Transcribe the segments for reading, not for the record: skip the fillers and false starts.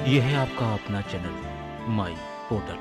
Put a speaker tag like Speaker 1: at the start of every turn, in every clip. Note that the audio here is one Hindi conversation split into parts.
Speaker 1: ये है आपका अपना चैनल माई पोर्टल।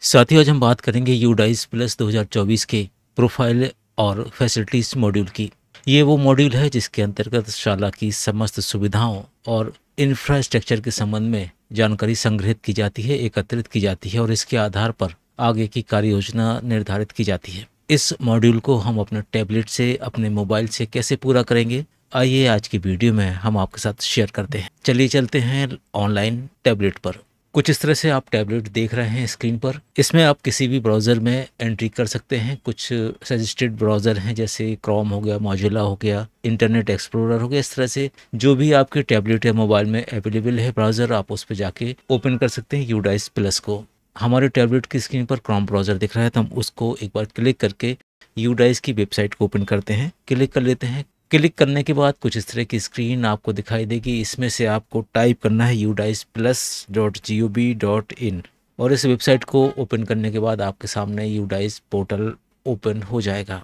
Speaker 1: साथियों, आज हम बात करेंगे यूडाइस प्लस 2024 के प्रोफाइल और फैसिलिटीज मॉड्यूल की। ये वो मॉड्यूल है जिसके अंतर्गत शाला की समस्त सुविधाओं और इंफ्रास्ट्रक्चर के संबंध में जानकारी संग्रहित की जाती है, एकत्रित की जाती है और इसके आधार पर आगे की कार्य योजना निर्धारित की जाती है। इस मॉड्यूल को हम अपने टैबलेट से, अपने मोबाइल से कैसे पूरा करेंगे, आइए आज की वीडियो में हम आपके साथ शेयर करते हैं। चलिए चलते हैं ऑनलाइन टैबलेट पर। कुछ इस तरह से आप टैबलेट देख रहे हैं स्क्रीन पर। इसमें आप किसी भी ब्राउज़र में एंट्री कर सकते हैं। कुछ सजेस्टेड ब्राउज़र हैं जैसे क्रोम हो गया, मोजिला हो गया, इंटरनेट एक्सप्लोरर हो गया। इस तरह से जो भी आपके टैबलेट या मोबाइल में अवेलेबल है ब्राउज़र, आप उस पर जाके ओपन कर सकते हैं यूडाइस प्लस को। हमारे टैबलेट की स्क्रीन पर क्रोम ब्राउज़र दिख रहा है तो हम उसको एक बार क्लिक करके यूडाइस की वेबसाइट को ओपन करते हैं, क्लिक कर लेते हैं। क्लिक करने के बाद कुछ इस तरह की स्क्रीन आपको दिखाई देगी। इसमें से आपको टाइप करना है udaisplus.gov.in और इस वेबसाइट को ओपन करने के बाद आपके सामने यूडाइस पोर्टल ओपन हो जाएगा।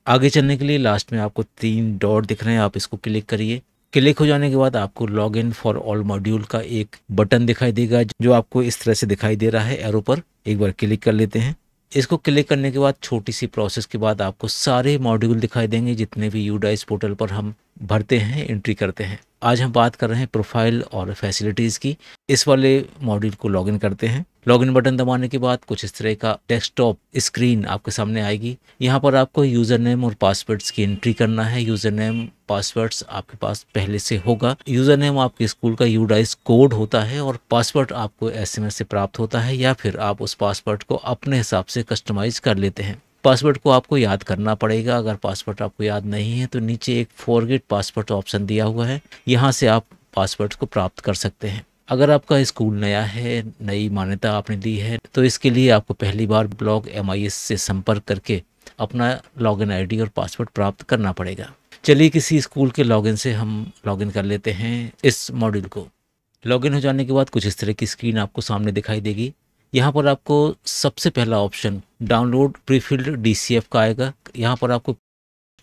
Speaker 1: आगे चलने के लिए लास्ट में आपको 3 डॉट दिख रहे हैं, आप इसको क्लिक करिए। क्लिक हो जाने के बाद आपको log in for all module का एक बटन दिखाई देगा जो आपको इस तरह से दिखाई दे रहा है एरो पर। एक बार क्लिक कर लेते हैं। इसको क्लिक करने के बाद छोटी सी प्रोसेस के बाद आपको सारे मॉड्यूल दिखाई देंगे जितने भी यूडाइस पोर्टल पर हम भरते हैं, एंट्री करते हैं। आज हम बात कर रहे हैं प्रोफाइल और फैसिलिटीज़ की। इस वाले मॉड्यूल को लॉगिन करते हैं। लॉगिन बटन दबाने के बाद कुछ इस तरह का डेस्कटॉप स्क्रीन आपके सामने आएगी। यहाँ पर आपको यूज़र नेम और पासवर्ड्स की एंट्री करना है। यूज़र नेम, पासवर्ड्स आपके पास पहले से होगा। यूज़र नेम आपके स्कूल का यूडाइस कोड होता है और पासवर्ड आपको एसएमएस से प्राप्त होता है या फिर आप उस पासवर्ड को अपने हिसाब से कस्टमाइज कर लेते हैं। पासवर्ड को आपको याद करना पड़ेगा। अगर पासवर्ड आपको याद नहीं है तो नीचे एक फॉरगेट पासवर्ड ऑप्शन दिया हुआ है, यहाँ से आप पासवर्ड को प्राप्त कर सकते हैं। अगर आपका स्कूल नया है, नई मान्यता आपने ली है, तो इसके लिए आपको पहली बार ब्लॉग MIS से संपर्क करके अपना लॉगिन आईडी और पासवर्ड प्राप्त करना पड़ेगा। चलिए किसी स्कूल के लॉगिन से हम लॉगिन कर लेते हैं इस मॉड्यूल को। लॉगिन हो जाने के बाद कुछ इस तरह की स्क्रीन आपको सामने दिखाई देगी। यहाँ पर आपको सबसे पहला ऑप्शन डाउनलोड प्रीफिल्ड DCF का आएगा। यहाँ पर आपको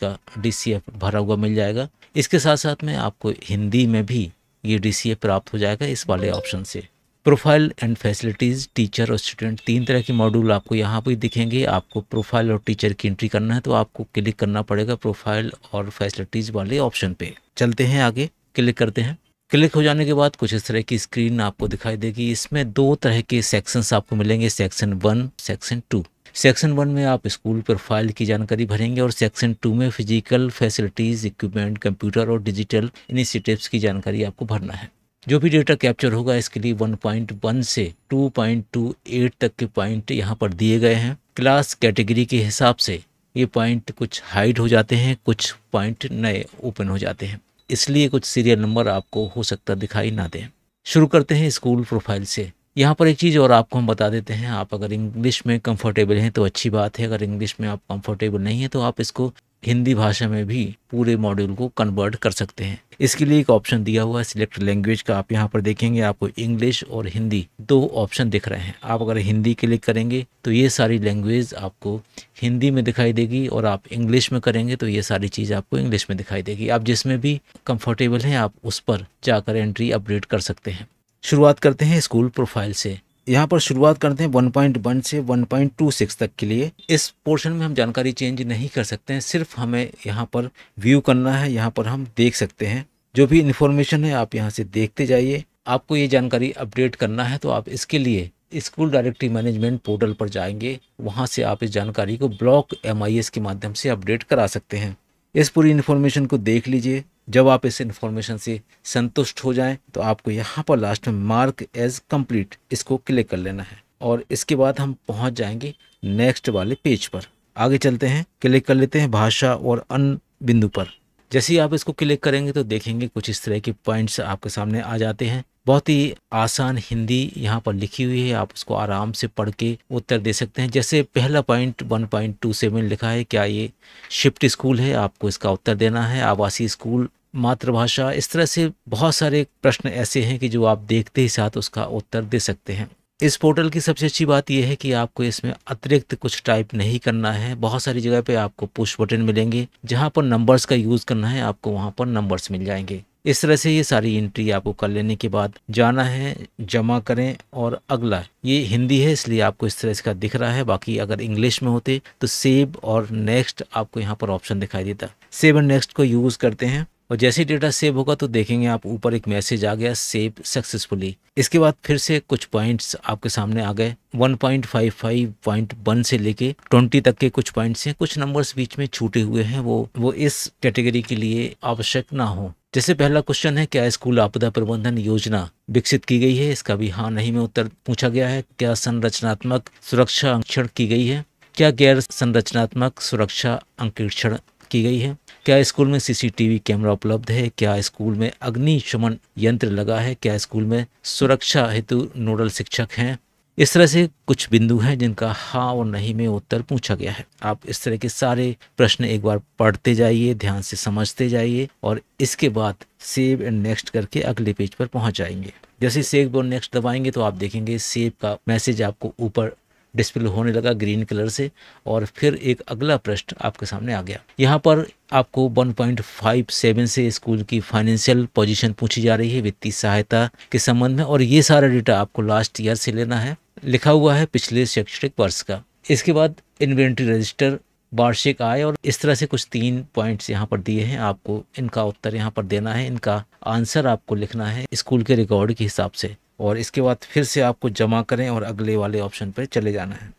Speaker 1: का DCF भरा हुआ मिल जाएगा। इसके साथ साथ में आपको हिंदी में भी ये DCF प्राप्त हो जाएगा इस वाले ऑप्शन से। प्रोफाइल एंड फैसिलिटीज़, टीचर और स्टूडेंट, 3 तरह के मॉड्यूल आपको यहाँ पर दिखेंगे। आपको प्रोफाइल और टीचर की एंट्री करना है तो आपको क्लिक करना पड़ेगा प्रोफाइल और फैसिलिटीज़ वाले ऑप्शन पे। चलते हैं आगे, क्लिक करते हैं। क्लिक हो जाने के बाद कुछ इस तरह की स्क्रीन आपको दिखाई देगी। इसमें 2 तरह के सेक्शंस आपको मिलेंगे, सेक्शन 1, सेक्शन 2। सेक्शन 1 में आप स्कूल प्रोफाइल की जानकारी भरेंगे और सेक्शन 2 में फिजिकल फैसिलिटीज़, इक्विपमेंट, कंप्यूटर और डिजिटल इनिशिएटिव्स की जानकारी आपको भरना है। जो भी डेटा कैप्चर होगा इसके लिए 1.1 से 2.28 तक के पॉइंट यहाँ पर दिए गए हैं। क्लास कैटेगरी के हिसाब से ये पॉइंट कुछ हाइड हो जाते हैं, कुछ पॉइंट नए ओपन हो जाते हैं, इसलिए कुछ सीरियल नंबर आपको हो सकता दिखाई ना दें। शुरू करते हैं स्कूल प्रोफाइल से। यहाँ पर एक चीज़ और आपको हम बता देते हैं, आप अगर इंग्लिश में कंफर्टेबल हैं तो अच्छी बात है। अगर इंग्लिश में आप कंफर्टेबल नहीं हैं तो आप इसको हिंदी भाषा में भी पूरे मॉड्यूल को कन्वर्ट कर सकते हैं। इसके लिए एक ऑप्शन दिया हुआ है सिलेक्ट लैंग्वेज का। आप यहाँ पर देखेंगे आपको इंग्लिश और हिंदी 2 ऑप्शन दिख रहे हैं। आप अगर हिंदी क्लिक करेंगे तो ये सारी लैंग्वेज आपको हिंदी में दिखाई देगी और आप इंग्लिश में करेंगे तो ये सारी चीज़ आपको इंग्लिश में दिखाई देगी। आप जिसमें भी कंफर्टेबल हैं आप उस पर जाकर एंट्री अपडेट कर सकते हैं। शुरुआत करते हैं स्कूल प्रोफाइल से। यहाँ पर शुरुआत करते हैं 1.1 से 1.26 तक के लिए। इस पोर्शन में हम जानकारी चेंज नहीं कर सकते हैं, सिर्फ हमें यहाँ पर व्यू करना है। यहाँ पर हम देख सकते हैं जो भी इन्फॉर्मेशन है आप यहाँ से देखते जाइए। आपको ये जानकारी अपडेट करना है तो आप इसके लिए स्कूल डायरेक्टरी मैनेजमेंट पोर्टल पर जाएंगे, वहाँ से आप इस जानकारी को ब्लॉग MIS के माध्यम से अपडेट करा सकते हैं। इस पूरी इन्फॉर्मेशन को देख लीजिए। जब आप इस इन्फॉर्मेशन से संतुष्ट हो जाएं तो आपको यहाँ पर लास्ट में मार्क एज कंप्लीट इसको क्लिक कर लेना है और इसके बाद हम पहुँच जाएंगे नेक्स्ट वाले पेज पर। आगे चलते हैं, क्लिक कर लेते हैं भाषा और अन्य बिंदु पर। जैसे ही आप इसको क्लिक करेंगे तो देखेंगे कुछ इस तरह के पॉइंट्स आपके सामने आ जाते हैं। बहुत ही आसान हिंदी यहाँ पर लिखी हुई है, आप उसको आराम से पढ़ के उत्तर दे सकते हैं। जैसे पहला पॉइंट 1.27 लिखा है, क्या ये शिफ्ट स्कूल है, आपको इसका उत्तर देना है। आवासीय स्कूल, मातृभाषा, इस तरह से बहुत सारे प्रश्न ऐसे हैं कि जो आप देखते ही साथ उसका उत्तर दे सकते हैं। इस पोर्टल की सबसे अच्छी बात यह है कि आपको इसमें अतिरिक्त कुछ टाइप नहीं करना है। बहुत सारी जगह पे आपको पुश बटन मिलेंगे, जहां पर नंबर्स का यूज़ करना है आपको वहां पर नंबर्स मिल जाएंगे। इस तरह से ये सारी एंट्री आपको कर लेने के बाद जाना है जमा करें और अगला। ये हिंदी है इसलिए आपको इस तरह का दिख रहा है, बाकी अगर इंग्लिश में होते तो सेव और नेक्स्ट आपको यहाँ पर ऑप्शन दिखाई देता। सेव एंड नेक्स्ट को यूज करते हैं और जैसे ही डेटा सेव होगा तो देखेंगे आप ऊपर एक मैसेज आ गया, सेव सक्सेसफुली। इसके बाद फिर से कुछ पॉइंट्स आपके सामने आ गए, 1.55.1 से लेके 20 तक के कुछ पॉइंट्स हैं। कुछ नंबर्स बीच में छूटे हुए हैं, वो इस कैटेगरी के लिए आवश्यक ना हो। जैसे पहला क्वेश्चन है, क्या स्कूल आपदा प्रबंधन योजना विकसित की गई है? इसका भी हाँ नहीं में उत्तर पूछा गया है। क्या संरचनात्मक सुरक्षा अंकेक्षण की गई है? क्या गैर संरचनात्मक सुरक्षा अंकेक्षण की गई है? क्या स्कूल में सीसीटीवी कैमरा उपलब्ध है? क्या स्कूल में अग्निशमन यंत्र लगा है? क्या स्कूल में सुरक्षा हेतु नोडल शिक्षक हैं? इस तरह से कुछ बिंदु हैं जिनका हाँ और नहीं में उत्तर पूछा गया है। आप इस तरह के सारे प्रश्न एक बार पढ़ते जाइए, ध्यान से समझते जाइए और इसके बाद सेव एंड नेक्स्ट करके अगले पेज पर पहुंच जाएंगे। जैसे सेव और नेक्स्ट दबाएंगे तो आप देखेंगे सेव का मैसेज आपको ऊपर डिस्प्ले होने लगा ग्रीन कलर से और फिर एक अगला प्रश्न आपके सामने आ गया। यहाँ पर आपको 1.57 से स्कूल की फाइनेंशियल पोजीशन पूछी जा रही है, वित्तीय सहायता के संबंध में, और ये सारा डेटा आपको लास्ट ईयर से लेना है। लिखा हुआ है पिछले शैक्षणिक वर्ष का। इसके बाद इन्वेंट्री रजिस्टर, वार्षिक आय और इस तरह से कुछ 3 पॉइंट्स यहाँ पर दिए हैं। आपको इनका उत्तर यहाँ पर देना है, इनका आंसर आपको लिखना है स्कूल के रिकॉर्ड के हिसाब से और इसके बाद फिर से आपको जमा करें और अगले वाले ऑप्शन पर चले जाना है।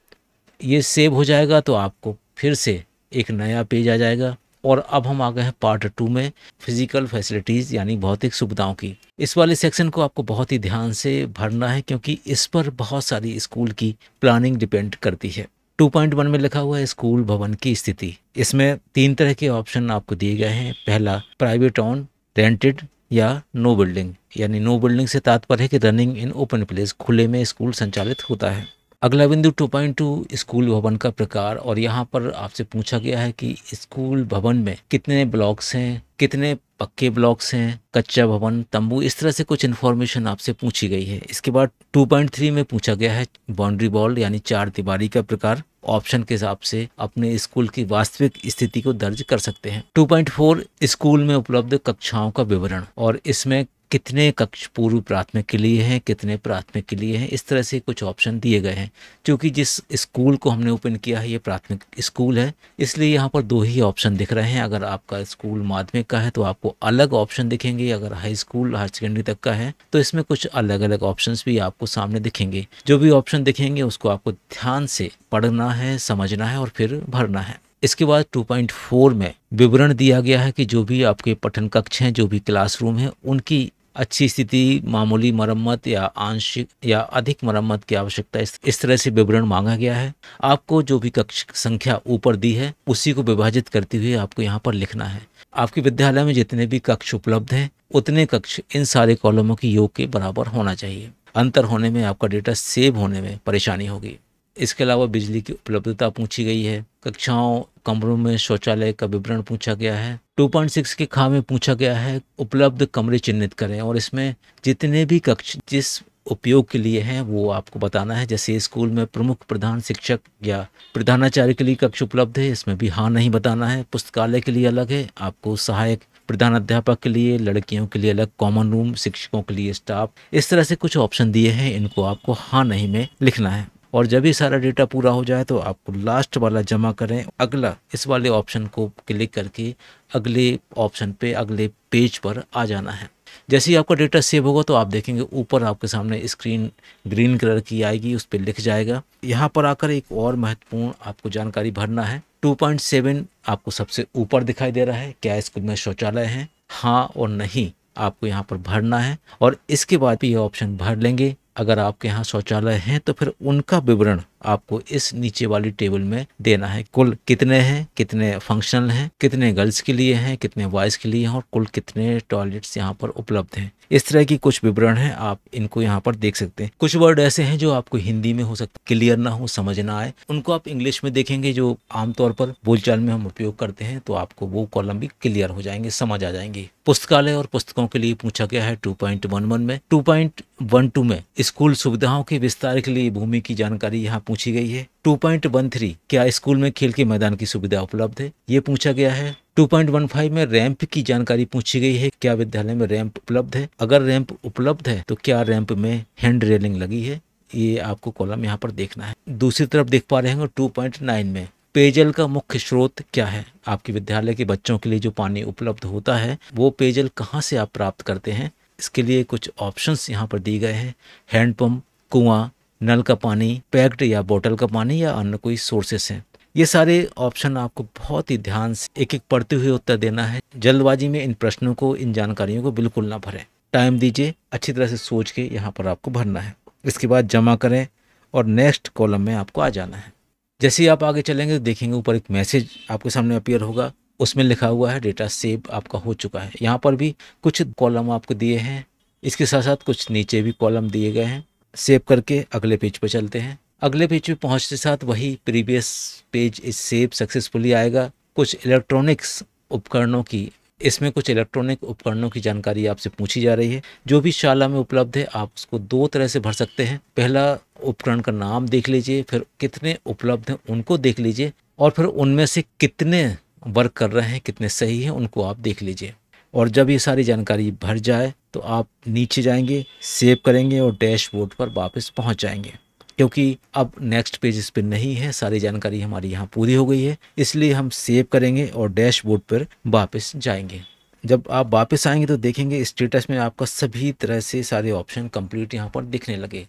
Speaker 1: ये सेव हो जाएगा तो आपको फिर से एक नया पेज आ जाएगा और अब हम आ गए हैं पार्ट 2 में, फिजिकल फैसिलिटीज़ यानी भौतिक सुविधाओं की। इस वाले सेक्शन को आपको बहुत ही ध्यान से भरना है क्योंकि इस पर बहुत सारी स्कूल की प्लानिंग डिपेंड करती है। 2.1 में लिखा हुआ है स्कूल भवन की स्थिति। इसमें 3 तरह के ऑप्शन आपको दिए गए हैं। पहला प्राइवेट ऑन, रेंटेड या नो बिल्डिंग, यानी नो बिल्डिंग से तात्पर्य है कि रनिंग इन ओपन प्लेस, खुले में स्कूल संचालित होता है। अगला बिंदु 2.2 स्कूल भवन का प्रकार, और यहाँ पर आपसे पूछा गया है कि स्कूल भवन में कितने ब्लॉक्स हैं, कितने पक्के ब्लॉक्स हैं, कच्चा भवन, तंबू, इस तरह से कुछ इन्फॉर्मेशन आपसे पूछी गई है। इसके बाद 2.3 में पूछा गया है बाउंड्री वॉल यानी चार दीवारी का प्रकार। ऑप्शन के हिसाब से अपने स्कूल की वास्तविक स्थिति को दर्ज कर सकते हैं। 2.4 स्कूल में उपलब्ध कक्षाओं का विवरण, और इसमें कितने कक्ष पूर्व प्राथमिक के लिए हैं, कितने प्राथमिक के लिए हैं, इस तरह से कुछ ऑप्शन दिए गए हैं। क्योंकि जिस स्कूल को हमने ओपन किया है ये प्राथमिक स्कूल है, इसलिए यहाँ पर 2 ही ऑप्शन दिख रहे हैं। अगर आपका स्कूल माध्यमिक का है तो आपको अलग ऑप्शन दिखेंगे, अगर हाई स्कूल हायर सेकेंडरी तक का है तो इसमें कुछ अलग अलग ऑप्शंस भी आपको सामने दिखेंगे। जो भी ऑप्शन दिखेंगे उसको आपको ध्यान से पढ़ना है, समझना है और फिर भरना है। इसके बाद 2.4 में विवरण दिया गया है कि जो भी आपके पठन कक्ष हैं, जो भी क्लासरूम हैं, उनकी अच्छी स्थिति, मामूली मरम्मत या आंशिक या अधिक मरम्मत की आवश्यकता, इस तरह से विवरण मांगा गया है। आपको जो भी कक्ष संख्या ऊपर दी है उसी को विभाजित करते हुए आपको यहाँ पर लिखना है। आपके विद्यालय में जितने भी कक्ष उपलब्ध हैं उतने कक्ष इन सारे कॉलमों की योग के बराबर होना चाहिए। अंतर होने में आपका डेटा सेव होने में परेशानी होगी। इसके अलावा बिजली की उपलब्धता पूछी गई है। कक्षाओं, कमरों में शौचालय का विवरण पूछा गया है। 2.6 के खा में पूछा गया है उपलब्ध कमरे चिन्हित करें, और इसमें जितने भी कक्ष जिस उपयोग के लिए हैं वो आपको बताना है। जैसे स्कूल में प्रमुख प्रधान शिक्षक या प्रधानाचार्य के लिए कक्ष उपलब्ध है, इसमें भी हाँ नहीं बताना है। पुस्तकालय के लिए अलग है, आपको सहायक प्रधान अध्यापक के लिए, लड़कियों के लिए अलग, कॉमन रूम, शिक्षकों के लिए स्टाफ, इस तरह से कुछ ऑप्शन दिए हैं। इनको आपको हाँ नहीं में लिखना है। और जब भी सारा डेटा पूरा हो जाए तो आपको लास्ट वाला जमा करें, अगला इस वाले ऑप्शन को क्लिक करके अगले ऑप्शन पे, अगले पेज पर आ जाना है। जैसे ही आपका डेटा सेव होगा तो आप देखेंगे ऊपर आपके सामने स्क्रीन ग्रीन कलर की आएगी, उस पर लिख जाएगा। यहाँ पर आकर एक और महत्वपूर्ण आपको जानकारी भरना है। 2.7 आपको सबसे ऊपर दिखाई दे रहा है। क्या स्कूल में शौचालय है? हाँ और नहीं आपको यहाँ पर भरना है, और इसके बाद भी ये ऑप्शन भर लेंगे। अगर आपके यहाँ शौचालय हैं तो फिर उनका विवरण आपको इस नीचे वाली टेबल में देना है। कुल कितने हैं, कितने फंक्शनल हैं, कितने गर्ल्स के लिए हैं, कितने बॉयज़ के लिए हैं, और कुल कितने टॉयलेट्स यहाँ पर उपलब्ध हैं। इस तरह की कुछ विवरण हैं, आप इनको यहाँ पर देख सकते हैं। कुछ वर्ड ऐसे हैं जो आपको हिंदी में हो सकता क्लियर ना हो, समझ ना आए, उनको आप इंग्लिश में देखेंगे जो आमतौर पर बोलचाल में हम उपयोग करते हैं, तो आपको वो कॉलम भी क्लियर हो जाएंगे, समझ आ जाएंगे। पुस्तकालय और पुस्तकों के लिए पूछा गया है 2.11 में। 2.12 में स्कूल सुविधाओं के विस्तार के लिए भूमि की जानकारी यहाँ पूछी गई है। 2.13 क्या स्कूल में खेल के मैदान की सुविधा उपलब्ध है, ये पूछा गया है। 2.15 में रैंप की जानकारी पूछी गई है, क्या विद्यालय में रैंप उपलब्ध है, अगर रैंप उपलब्ध है तो क्या रैंप में हैंड रेलिंग लगी है, ये आपको कॉलम यहाँ पर देखना है। दूसरी तरफ देख पा रहे हैं 2.9 में पेयजल का मुख्य स्रोत क्या है, आपके विद्यालय के बच्चों के लिए जो पानी उपलब्ध होता है वो पेयजल कहाँ से आप प्राप्त करते हैं। इसके लिए कुछ ऑप्शंस यहाँ पर दिए गए हैं, हैंडपंप, कुआं, नल का पानी, पैक्ड या बोतल का पानी या अन्य कोई सोर्सेस हैं। ये सारे ऑप्शन आपको बहुत ही ध्यान से एक एक पढ़ते हुए उत्तर देना है। जल्दबाजी में इन प्रश्नों को, इन जानकारियों को बिल्कुल ना भरें, टाइम दीजिए, अच्छी तरह से सोच के यहाँ पर आपको भरना है। इसके बाद जमा करें और नेक्स्ट कॉलम में आपको आ जाना है। जैसे ही आप आगे चलेंगे तो देखेंगे ऊपर एक मैसेज आपके सामने अपीयर होगा, उसमें लिखा हुआ है डेटा सेव आपका हो चुका है। यहाँ पर भी कुछ कॉलम आपको दिए हैं, इसके साथ साथ कुछ नीचे भी कॉलम दिए गए हैं। सेव करके अगले पेज पर चलते हैं। अगले पेज पे पहुँचते साथ वही प्रीवियस पेज इस सेव सक्सेसफुली आएगा। कुछ इलेक्ट्रॉनिक्स उपकरणों की, इसमें कुछ इलेक्ट्रॉनिक उपकरणों की जानकारी आपसे पूछी जा रही है जो भी शाला में उपलब्ध है। आप उसको दो तरह से भर सकते हैं। पहला उपकरण का नाम देख लीजिए, फिर कितने उपलब्ध हैं उनको देख लीजिए, और फिर उनमें से कितने वर्क कर रहे हैं, कितने सही हैं, उनको आप देख लीजिए। और जब ये सारी जानकारी भर जाए तो आप नीचे जाएंगे, सेव करेंगे और डैशबोर्ड पर वापस पहुंच जाएंगे। क्योंकि अब नेक्स्ट पेज इस पर नहीं है, सारी जानकारी हमारी यहाँ पूरी हो गई है, इसलिए हम सेव करेंगे और डैशबोर्ड पर वापस जाएंगे। जब आप वापस आएंगे तो देखेंगे स्टेटस में आपका सभी तरह से सारे ऑप्शन कंप्लीट यहाँ पर दिखने लगे,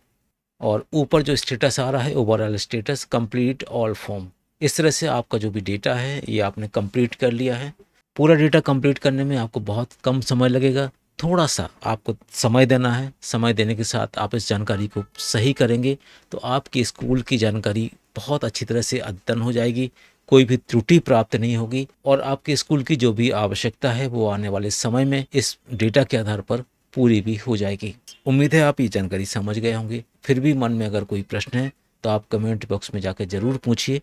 Speaker 1: और ऊपर जो स्टेटस आ रहा है overall status complete all form. इस तरह से आपका जो भी डेटा है ये आपने कंप्लीट कर लिया है। पूरा डेटा कंप्लीट करने में आपको बहुत कम समय लगेगा, थोड़ा सा आपको समय देना है। समय देने के साथ आप इस जानकारी को सही करेंगे तो आपकी स्कूल की जानकारी बहुत अच्छी तरह से अद्यतन हो जाएगी, कोई भी त्रुटि प्राप्त नहीं होगी, और आपके स्कूल की जो भी आवश्यकता है वो आने वाले समय में इस डेटा के आधार पर पूरी भी हो जाएगी। उम्मीद है आप ये जानकारी समझ गए होंगे। फिर भी मन में अगर कोई प्रश्न है तो आप कमेंट बॉक्स में जाकर ज़रूर पूछिए।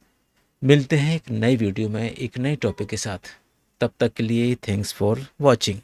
Speaker 1: मिलते हैं एक नई वीडियो में एक नए टॉपिक के साथ। तब तक के लिए थैंक्स फॉर वॉचिंग।